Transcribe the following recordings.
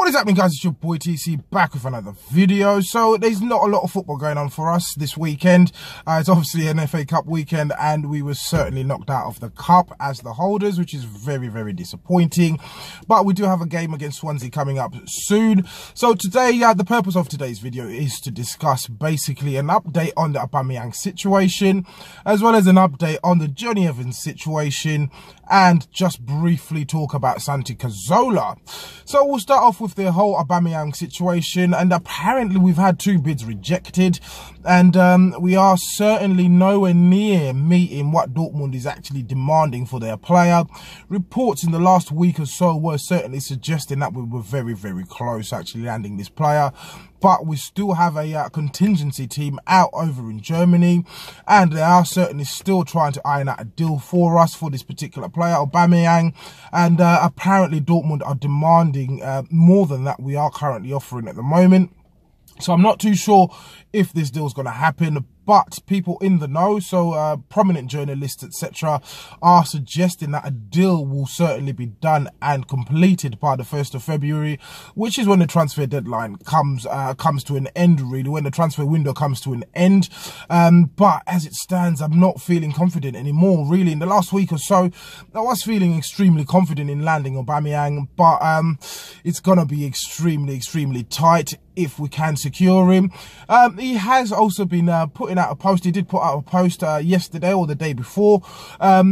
What is happening, guys? It's your boy TC back with another video. So there's not a lot of football going on for us this weekend. It's obviously an FA Cup weekend and we were certainly knocked out of the cup as the holders, which is very, very disappointing. But we do have a game against Swansea coming up soon. So today, the purpose of today's video is to discuss basically an update on the Aubameyang situation, as well as an update on the Jonny Evans situation, and just briefly talk about Santi Cazorla. So we'll start off with the whole Aubameyang situation, and apparently we've had 2 bids rejected, and we are certainly nowhere near meeting what Dortmund is actually demanding for their player. Reports in the last week or so were certainly suggesting that we were very close actually landing this player, but we still have a contingency team out over in Germany, and they are certainly still trying to iron out a deal for us for this particular player, Aubameyang, and apparently Dortmund are demanding more than that we are currently offering at the moment. So I'm not too sure if this deal is going to happen, but people in the know, so prominent journalists, etc., are suggesting that a deal will certainly be done and completed by the 1st of February, which is when the transfer deadline comes to an end, really, when the transfer window comes to an end. But as it stands, I'm not feeling confident anymore, really. In the last week or so, I was feeling extremely confident in landing Aubameyang, but it's going to be extremely tight if we can secure him. He has also been putting out a post. He did put out a post yesterday or the day before,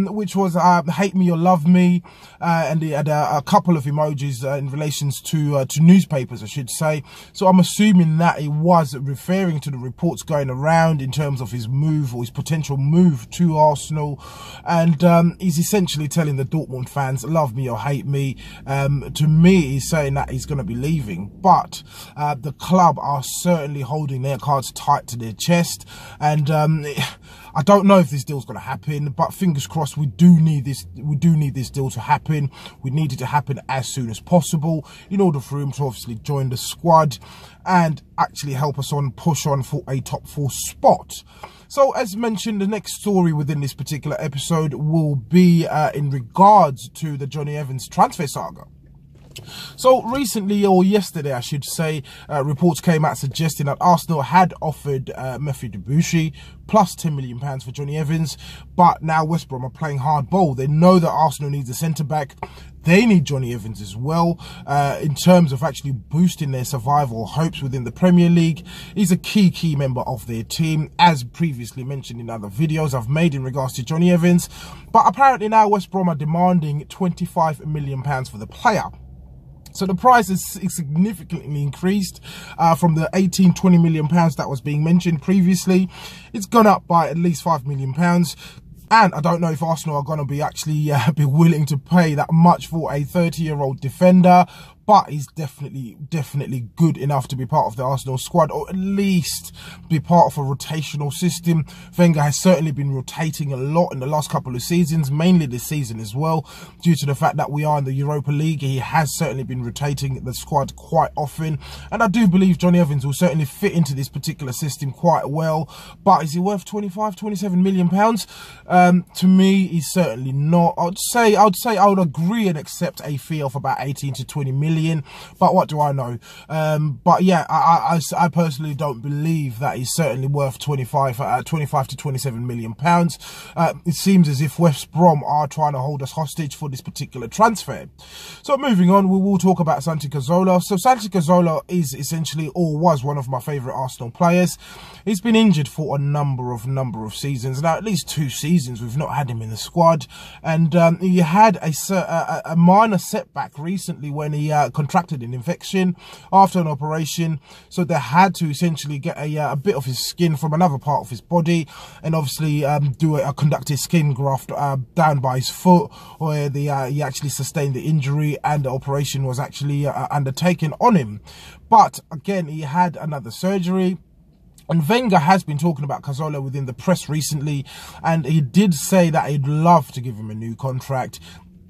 which was hate me or love me, and he had a couple of emojis in relations to newspapers, I should say. So I'm assuming that he was referring to the reports going around in terms of his move, or his potential move to Arsenal, and he's essentially telling the Dortmund fans, love me or hate me. To me, he's saying that he's going to be leaving, but the club are certainly holding their cards tight to their chest, and I don't know if this deal's going to happen, but fingers crossed. We do need this deal to happen. We need it to happen as soon as possible in order for him to obviously join the squad and actually help us push on for a top 4 spot. So as mentioned, the next story within this particular episode will be in regards to the Jonny Evans transfer saga. So recently, or yesterday I should say, reports came out suggesting that Arsenal had offered Matthew Debussy plus £10 million for Jonny Evans, but now West Brom are playing hardball. They know that Arsenal needs a centre-back. They need Jonny Evans as well, in terms of actually boosting their survival hopes within the Premier League. He's a key member of their team, as previously mentioned in other videos I've made in regards to Jonny Evans. But apparently now West Brom are demanding £25 million for the player. So the price is significantly increased from the 18–20 million pounds that was being mentioned previously. It's gone up by at least £5 million. And I don't know if Arsenal are going to be actually be willing to pay that much for a 30-year-old defender, but he's definitely good enough to be part of the Arsenal squad, or at least be part of a rotational system. Wenger has certainly been rotating a lot in the last couple of seasons, mainly this season as well, due to the fact that we are in the Europa League. He has certainly been rotating the squad quite often, and I do believe Jonny Evans will certainly fit into this particular system quite well. But is he worth 25–27 million pounds? To me, he's certainly not. I would agree and accept a fee of about 18–20 million, but what do I know? But yeah, I personally don't believe that he's certainly worth 25–27 million pounds. It seems as if West Brom are trying to hold us hostage for this particular transfer. So moving on, we will talk about Santi Cazorla. So Santi Cazorla is essentially, or was, one of my favourite Arsenal players. He's been injured for a number of seasons now, at least 2 seasons we've not had him in the squad, and he had a minor setback recently when he contracted an infection after an operation, so they had to essentially get a bit of his skin from another part of his body, and obviously conduct a skin graft down by his foot, where he actually sustained the injury and the operation was actually undertaken on him. But again, he had another surgery. And Wenger has been talking about Cazorla within the press recently, and he did say that he'd love to give him a new contract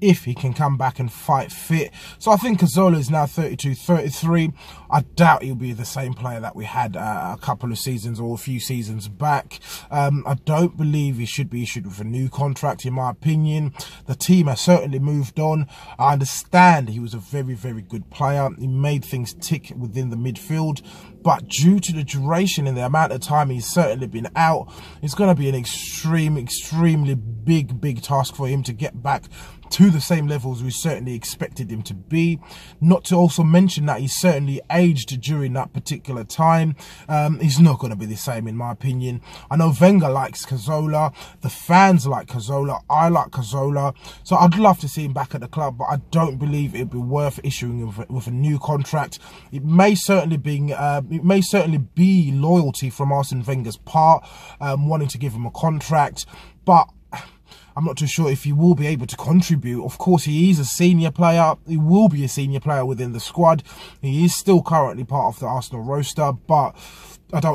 if he can come back and fight fit. So I think Cazorla is now 32, 33. I doubt he'll be the same player that we had a couple of seasons or a few seasons back. I don't believe he should be issued with a new contract, in my opinion. The team has certainly moved on. I understand he was a very, very good player. He made things tick within the midfield. But due to the duration and the amount of time he's certainly been out, it's going to be an extremely big task for him to get back to the same levels we certainly expected him to be. Not to also mention that he's certainly aged during that particular time. He's not going to be the same, in my opinion. I know Wenger likes Cazorla, the fans like Cazorla, I like Cazorla, so I'd love to see him back at the club, but I don't believe it'd be worth issuing him with a new contract. It may certainly be loyalty from Arsene Wenger's part, wanting to give him a contract, but I'm not too sure if he will be able to contribute. Of course, he is a senior player. He will be a senior player within the squad. He is still currently part of the Arsenal roster, but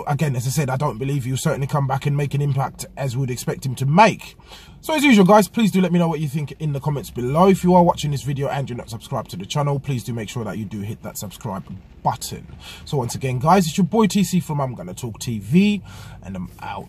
again, as I said, I don't believe he'll certainly come back and make an impact as we'd expect him to make. So as usual, guys, please do let me know what you think in the comments below. If you are watching this video and you're not subscribed to the channel, please do make sure that you do hit that subscribe button. So once again, guys, it's your boy TC from I'm Gonna Talk TV, and I'm out.